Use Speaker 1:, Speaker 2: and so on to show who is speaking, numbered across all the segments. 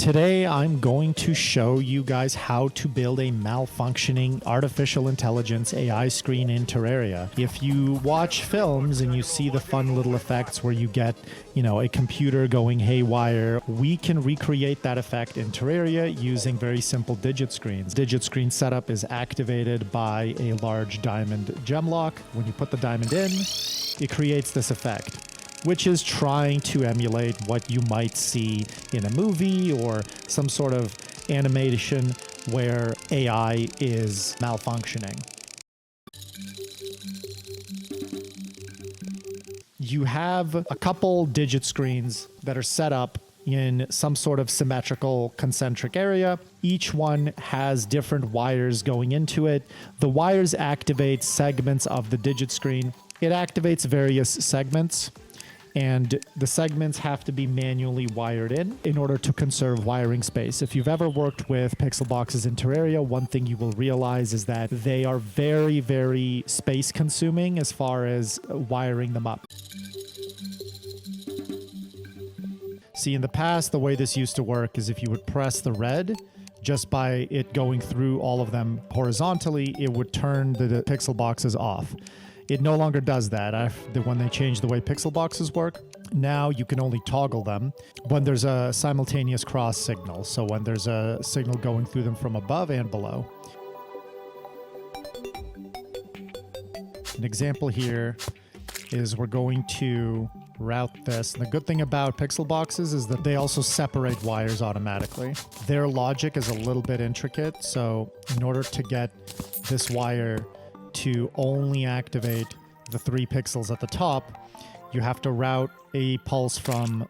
Speaker 1: Today I'm going to show you guys how to build a malfunctioning artificial intelligence AI screen in Terraria. If you watch films and you see the fun little effects where you get, a computer going haywire, we can recreate that effect in Terraria using very simple digit screens. Digit screen setup is activated by a large diamond gem lock. When you put the diamond in, it creates this effect, which is trying to emulate what you might see in a movie or some sort of animation where AI is malfunctioning. You have a couple digit screens that are set up in some sort of symmetrical concentric area. Each one has different wires going into it. The wires activate segments of the digit screen. It activates various segments, and the segments have to be manually wired in order to conserve wiring space. If you've ever worked with pixel boxes in Terraria, one thing you will realize is that they are very, very space consuming as far as wiring them up. See, in the past, the way this used to work is if you would press the red, just by it going through all of them horizontally, it would turn the pixel boxes off. It no longer does that when they changed the way pixel boxes work. Now you can only toggle them when there's a simultaneous cross signal. So when there's a signal going through them from above and below. An example here is we're going to route this. And the good thing about pixel boxes is that they also separate wires automatically. Their logic is a little bit intricate. So in order to get this wire to only activate the 3 pixels at the top, you have to route a pulse from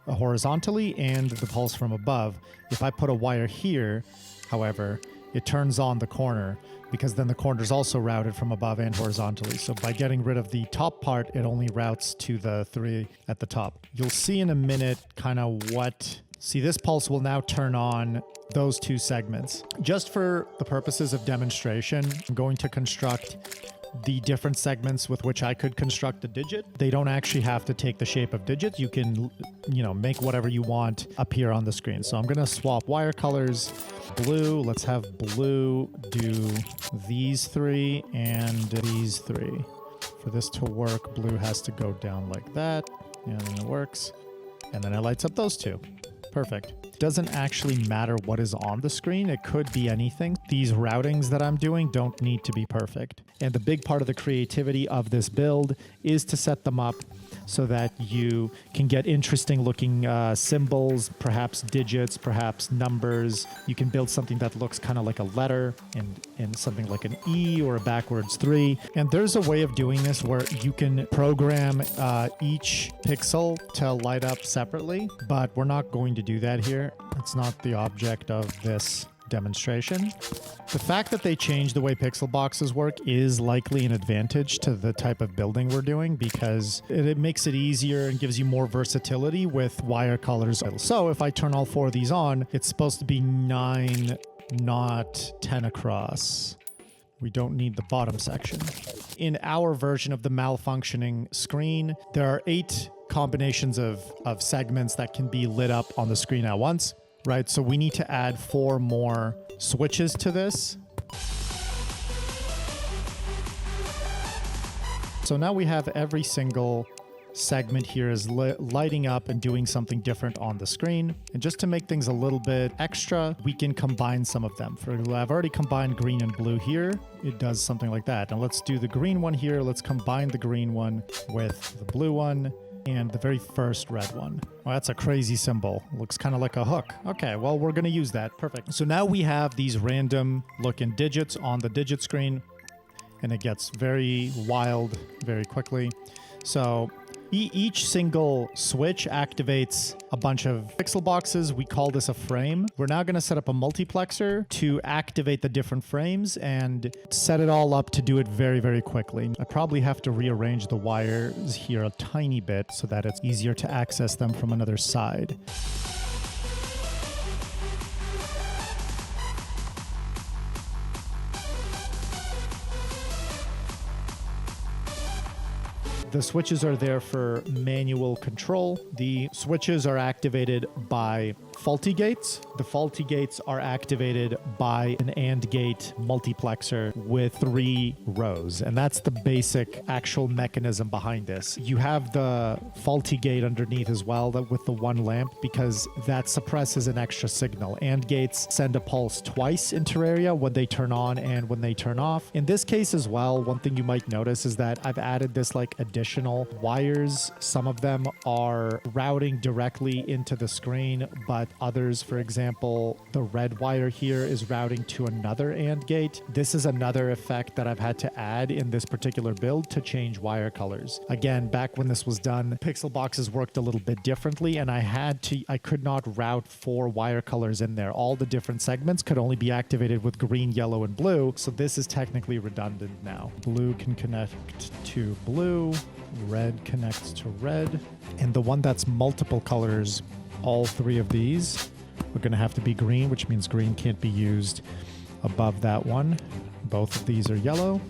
Speaker 1: horizontally and the pulse from above. If I put a wire here, however, it turns on the corner because then the corner is also routed from above and horizontally. So by getting rid of the top part, it only routes to the 3 at the top. You'll see in a minute kind of what... See, this pulse will now turn on those 2 segments. Just for the purposes of demonstration, I'm going to construct the different segments with which I could construct a digit. They don't actually have to take the shape of digits. You can, make whatever you want appear on the screen. So I'm going to swap wire colors. Blue, let's have blue do these 3 and these 3. For this to work, blue has to go down like that, and then it works. And then it lights up those 2. Perfect. Doesn't actually matter what is on the screen. It could be anything. These routings that I'm doing don't need to be perfect. And the big part of the creativity of this build is to set them up so that you can get interesting looking symbols, perhaps digits, perhaps numbers. You can build something that looks kind of like a letter and something like an E or a backwards 3. And there's a way of doing this where you can program each pixel to light up separately, but we're not going to do that here. It's not the object of this demonstration. The fact that they changed the way pixel boxes work is likely an advantage to the type of building we're doing because it makes it easier and gives you more versatility with wire colors. So if I turn all 4 of these on, it's supposed to be 9, not 10 across. We don't need the bottom section. In our version of the malfunctioning screen, there are 8 combinations of segments that can be lit up on the screen at once. Right, so we need to add 4 more switches to this. So now we have every single segment here is lighting up and doing something different on the screen. And just to make things a little bit extra, we can combine some of them. I've already combined green and blue here. It does something like that. Now let's do the green one here. Let's combine the green one with the blue one. And the very first red one. Well, that's a crazy symbol. Looks kind of like a hook. Okay, well, we're going to use that. Perfect. So now we have these random looking digits on the digit screen, and it gets very wild very quickly. So each single switch activates a bunch of pixel boxes. We call this a frame. We're now going to set up a multiplexer to activate the different frames and set it all up to do it very, very quickly. I probably have to rearrange the wires here a tiny bit so that it's easier to access them from another side. The switches are there for manual control. The switches are activated by faulty gates. The faulty gates are activated by an AND gate multiplexer with 3 rows. And that's the basic actual mechanism behind this. You have the faulty gate underneath as well with the 1 lamp because that suppresses an extra signal. AND gates send a pulse twice in Terraria when they turn on and when they turn off. In this case as well, one thing you might notice is that I've added this like additional wires. Some of them are routing directly into the screen, but others, for example, the red wire here is routing to another AND gate. This is another effect that I've had to add in this particular build to change wire colors. Again, back when this was done, pixel boxes worked a little bit differently, and I could not route 4 wire colors in there. All the different segments could only be activated with green, yellow, and blue, so this is technically redundant now. Blue can connect to blue, red connects to red, and the one that's multiple colors, all 3 of these are going to have to be green, which means green can't be used above that one. Both of these are yellow.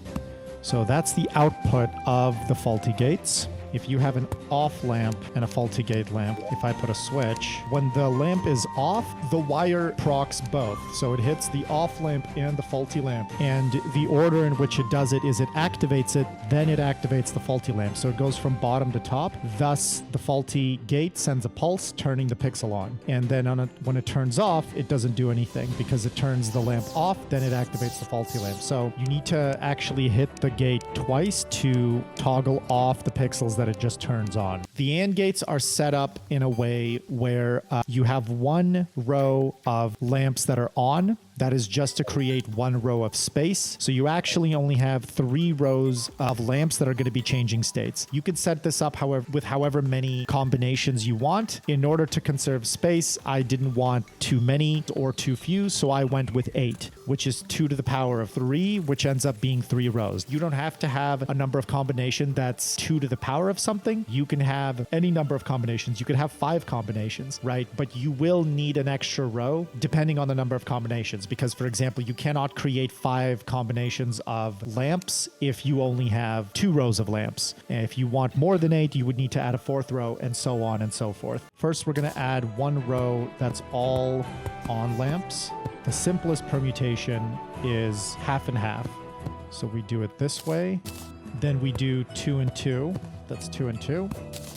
Speaker 1: So that's the output of the faulty gates. If you have an off lamp and a faulty gate lamp, if I put a switch, when the lamp is off, the wire procs both. So it hits the off lamp and the faulty lamp. And the order in which it does it is it activates it, then it activates the faulty lamp. So it goes from bottom to top. Thus, the faulty gate sends a pulse, turning the pixel on. And then when it turns off, it doesn't do anything because it turns the lamp off, then it activates the faulty lamp. So you need to actually hit the gate twice to toggle off the pixels that it just turns on. The AND gates are set up in a way where you have 1 row of lamps that are on. That is just to create 1 row of space. So you actually only have 3 rows of lamps that are going to be changing states. You can set this up with however many combinations you want. In order to conserve space, I didn't want too many or too few, so I went with 8, which is 2 to the power of 3, which ends up being 3 rows. You don't have to have a number of combination that's 2 to the power of something. You can have any number of combinations. You could have 5 combinations, right? But you will need an extra row depending on the number of combinations. Because, for example, you cannot create 5 combinations of lamps if you only have 2 rows of lamps. And if you want more than 8, you would need to add a 4th row, and so on and so forth. First, we're going to add 1 row that's all on lamps. The simplest permutation is half and half. So we do it this way. Then we do 2 and 2. That's 2 and 2.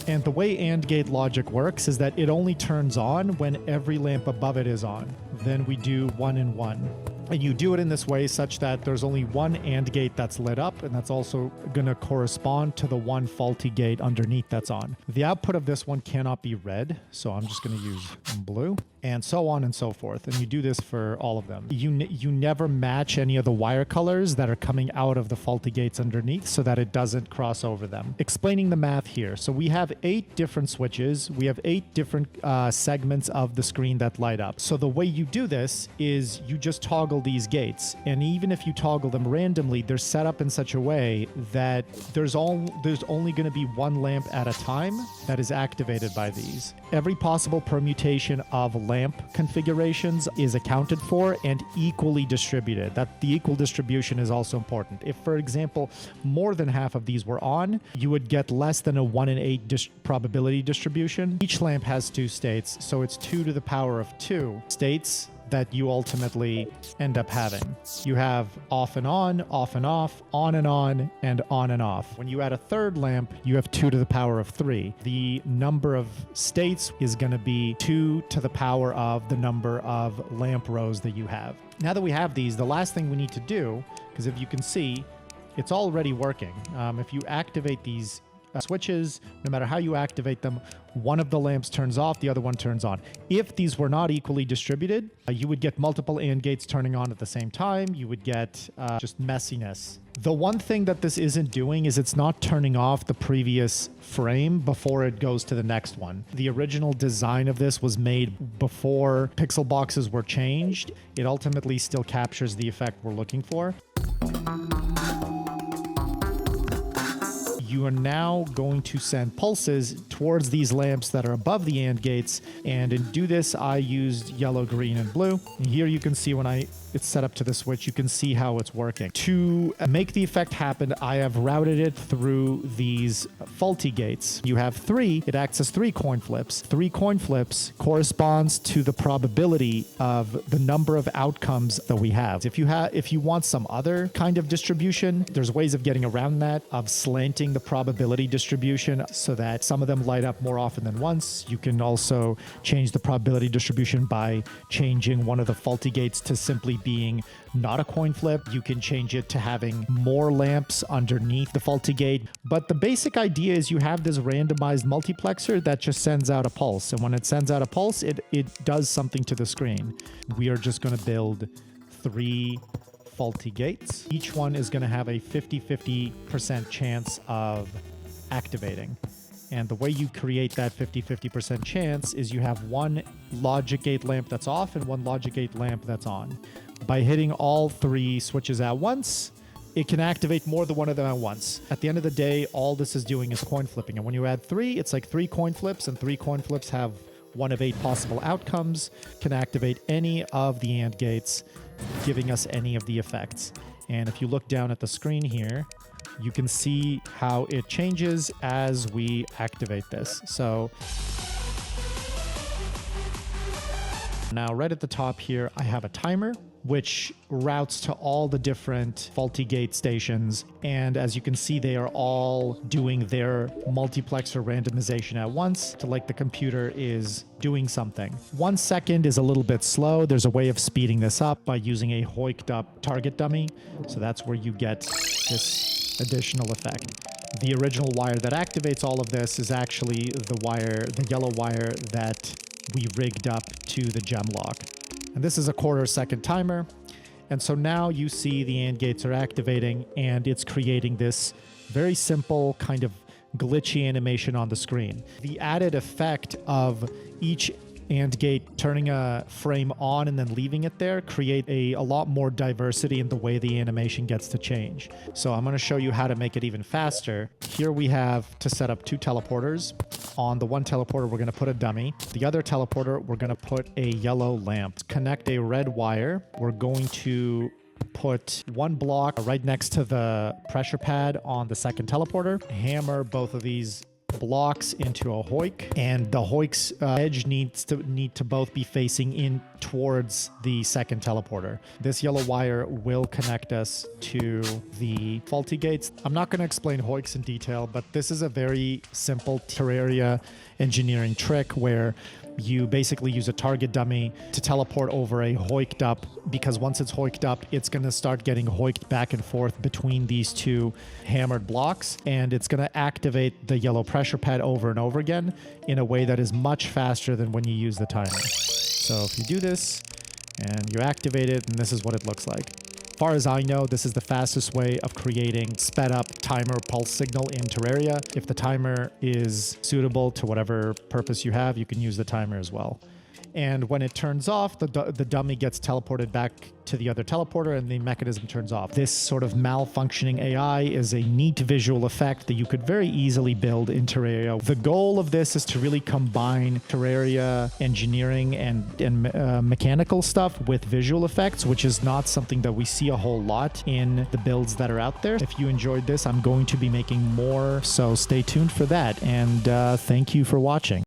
Speaker 1: And the way AND gate logic works is that it only turns on when every lamp above it is on. Then we do 1 and 1. And you do it in this way such that there's only 1 AND gate that's lit up, and that's also going to correspond to the 1 faulty gate underneath that's on. The output of this one cannot be red, so I'm just going to use blue, and so on and so forth. And you do this for all of them. You never match any of the wire colors that are coming out of the faulty gates underneath so that it doesn't cross over them. Explaining the math here. So we have 8 different switches. We have 8 different segments of the screen that light up. So the way you do this is you just toggle these gates, and even if you toggle them randomly, they're set up in such a way that there's only going to be 1 lamp at a time that is activated by these. Every possible permutation of lamp configurations is accounted for and equally distributed. That the equal distribution is also important. If, for example, more than half of these were on, you would get less than a 1 in 8 probability distribution. Each lamp has 2 states, so it's 2 to the power of 2 states that you ultimately end up having. You have off and on off, and on, and on and off. When you add a 3rd lamp, you have 2 to the power of 3. The number of states is going to be 2 to the power of the number of lamp rows that you have. Now that we have these, the last thing we need to do, because if you can see, it's already working. If you activate these switches, no matter how you activate them, one of the lamps turns off, the other one turns on. If these were not equally distributed, you would get multiple AND gates turning on at the same time. You would get just messiness. The one thing that this isn't doing is it's not turning off the previous frame before it goes to the next one. The original design of this was made before pixel boxes were changed. It ultimately still captures the effect we're looking for. you are now going to send pulses towards these lamps that are above the AND gates. And to do this, I used yellow, green, and blue. And here you can see when it's set up to the switch, you can see how it's working. To make the effect happen, I have routed it through these faulty gates. You have 3, it acts as 3 coin flips. 3 coin flips corresponds to the probability of the number of outcomes that we have. If you want some other kind of distribution, there's ways of getting around that, of slanting the probability distribution so that some of them light up more often than once. You can also change the probability distribution by changing one of the faulty gates to simply being not a coin flip. You can change it to having more lamps underneath the faulty gate. But the basic idea is you have this randomized multiplexer that just sends out a pulse. And when it sends out a pulse, it does something to the screen. We are just going to build 3 faulty gates. Each one is going to have a 50-50% chance of activating. And the way you create that 50-50% chance is you have one logic gate lamp that's off and one logic gate lamp that's on. By hitting all 3 switches at once, it can activate more than one of them at once. At the end of the day, all this is doing is coin flipping. And when you add 3, it's like 3 coin flips, and 3 coin flips have 1 of 8 possible outcomes, can activate any of the AND gates, giving us any of the effects. And if you look down at the screen here, you can see how it changes as we activate this. So now right at the top here, I have a timer which routes to all the different faulty gate stations. And as you can see, they are all doing their multiplexer randomization at once to like the computer is doing something. 1 second is a little bit slow. There's a way of speeding this up by using a hoiked up target dummy. So that's where you get this additional effect. The original wire that activates all of this is actually the yellow wire that we rigged up to the gem lock. And this is a 1/4 second timer. And so now you see the AND gates are activating, and it's creating this very simple kind of glitchy animation on the screen. The added effect of each AND gate turning a frame on and then leaving it there create a lot more diversity in the way the animation gets to change. So I'm going to show you how to make it even faster. Here we have to set up 2 teleporters. On the one teleporter, we're going to put a dummy. The other teleporter, we're going to put a yellow lamp. Connect a red wire. We're going to put 1 block right next to the pressure pad on the second teleporter. Hammer both of these blocks into a hoik, and the hoik's edge need to both be facing in towards the second teleporter. This yellow wire will connect us to the faulty gates. I'm not going to explain hoiks in detail, but this is a very simple Terraria engineering trick where you basically use a target dummy to teleport over a hoiked up, because once it's hoiked up, it's going to start getting hoiked back and forth between these 2 hammered blocks, and it's going to activate the yellow pressure pad over and over again in a way that is much faster than when you use the timer. So if you do this and you activate it, and this is what it looks like. As far as I know, this is the fastest way of creating sped up timer pulse signal in Terraria. If the timer is suitable to whatever purpose you have, you can use the timer as well. And when it turns off, the dummy gets teleported back to the other teleporter and the mechanism turns off. This sort of malfunctioning AI is a neat visual effect that you could very easily build in Terraria. The goal of this is to really combine Terraria engineering and mechanical stuff with visual effects, which is not something that we see a whole lot in the builds that are out there. If you enjoyed this, I'm going to be making more, so stay tuned for that. And thank you for watching.